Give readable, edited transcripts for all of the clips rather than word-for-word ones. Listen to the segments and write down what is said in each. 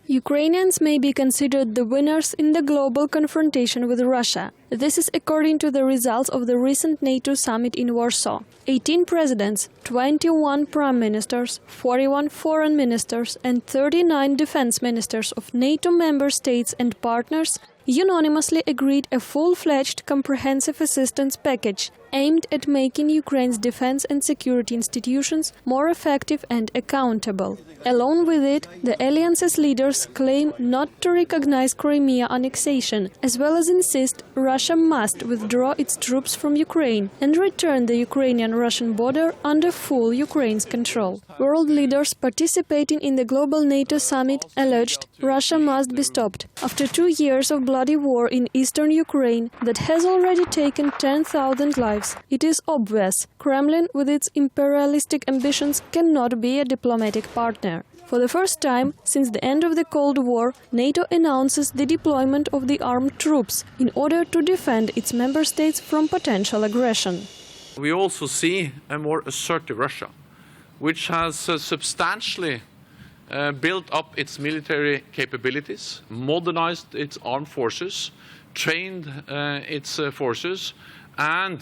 Ukrainians may be considered the winners in the global confrontation with Russia. This is according to the results of the recent NATO summit in Warsaw. 18 presidents, 21 prime ministers, 41 foreign ministers and 39 defense ministers of NATO member states and partners unanimously agreed a full-fledged comprehensive assistance package aimed at making Ukraine's defense and security institutions more effective and accountable. Along with it, the alliance's leaders claim not to recognize Crimea annexation, as well as insist Russia must withdraw its troops from Ukraine and return the Ukrainian-Russian border under full Ukraine's control. World leaders participating in the global NATO summit alleged Russia must be stopped. After 2 years of bloody war in eastern Ukraine that has already taken 10,000 lives, it is obvious Kremlin, with its imperialistic ambitions, cannot be a diplomatic partner. For the first time since the end of the Cold War, NATO announces the deployment of the armed troops in order to defend its member states from potential aggression. We also see a more assertive Russia, which has substantially built up its military capabilities, modernized its armed forces, trained its forces, and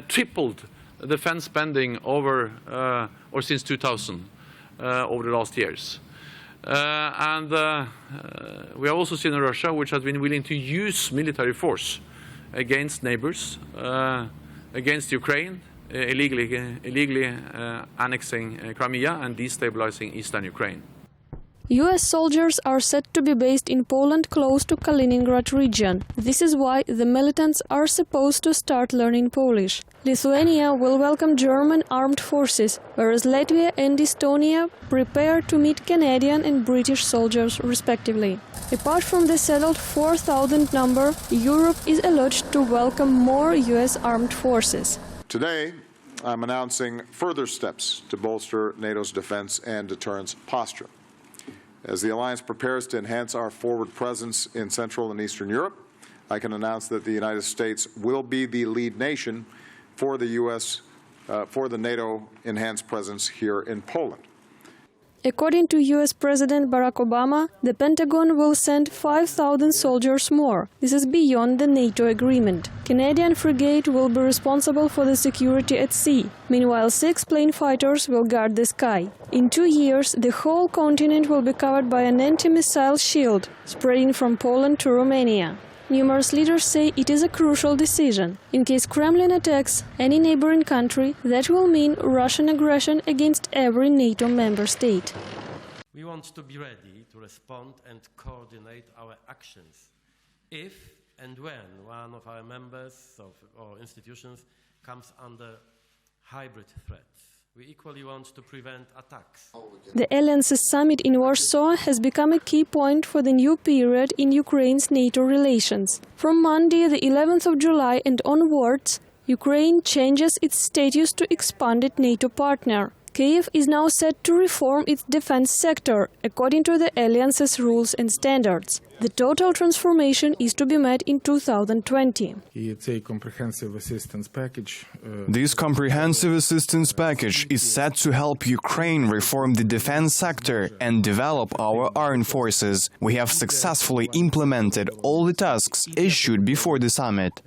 tripled defense spending since 2000 over the last years. We have also seen a Russia which has been willing to use military force against neighbors, against Ukraine, illegally annexing Crimea and destabilizing eastern Ukraine. US soldiers are said to be based in Poland close to Kaliningrad region. This is why the militants are supposed to start learning Polish. Lithuania will welcome German armed forces, whereas Latvia and Estonia prepare to meet Canadian and British soldiers respectively. Apart from the settled 4,000 number, Europe is alleged to welcome more US armed forces. Today, I'm announcing further steps to bolster NATO's defense and deterrence posture. As the alliance prepares to enhance our forward presence in Central and Eastern Europe, I can announce that the United States will be the lead nation for the NATO enhanced presence here in Poland. According to US President Barack Obama, the Pentagon will send 5,000 soldiers more. This is beyond the NATO agreement. Canadian frigate will be responsible for the security at sea. Meanwhile, 6 plane fighters will guard the sky. In 2 years, the whole continent will be covered by an anti-missile shield, spreading from Poland to Romania. Numerous leaders say it is a crucial decision. In case Kremlin attacks any neighboring country, that will mean Russian aggression against every NATO member state. We want to be ready to respond and coordinate our actions if and when one of our members or institutions comes under hybrid threats. We equally want to prevent attacks. The Alliance's summit in Warsaw has become a key point for the new period in Ukraine's NATO relations. From Monday, the 11th of July and onwards, Ukraine changes its status to expanded NATO partner. Kyiv is now set to reform its defense sector, according to the Alliance's rules and standards. The total transformation is to be met in 2020. This comprehensive assistance package is set to help Ukraine reform the defense sector and develop our armed forces. We have successfully implemented all the tasks issued before the summit.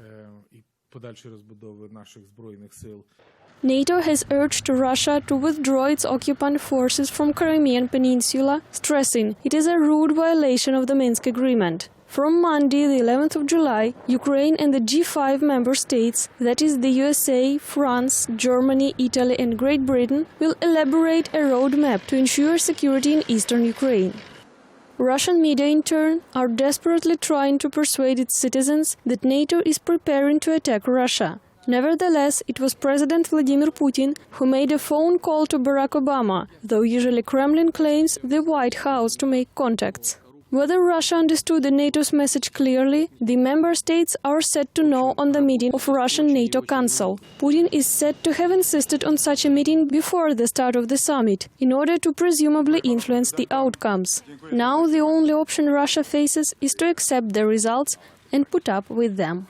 NATO has urged Russia to withdraw its occupant forces from Crimean Peninsula, stressing it is a rude violation of the Minsk Agreement. From Monday, the 11th of July, Ukraine and the G5 member states, that is the USA, France, Germany, Italy and Great Britain, will elaborate a roadmap to ensure security in eastern Ukraine. Russian media, in turn, are desperately trying to persuade its citizens that NATO is preparing to attack Russia. Nevertheless, it was President Vladimir Putin who made a phone call to Barack Obama, though usually Kremlin claims the White House to make contacts. Whether Russia understood the NATO's message clearly, the member states are said to know on the meeting of Russian NATO Council. Putin is said to have insisted on such a meeting before the start of the summit, in order to presumably influence the outcomes. Now the only option Russia faces is to accept the results and put up with them.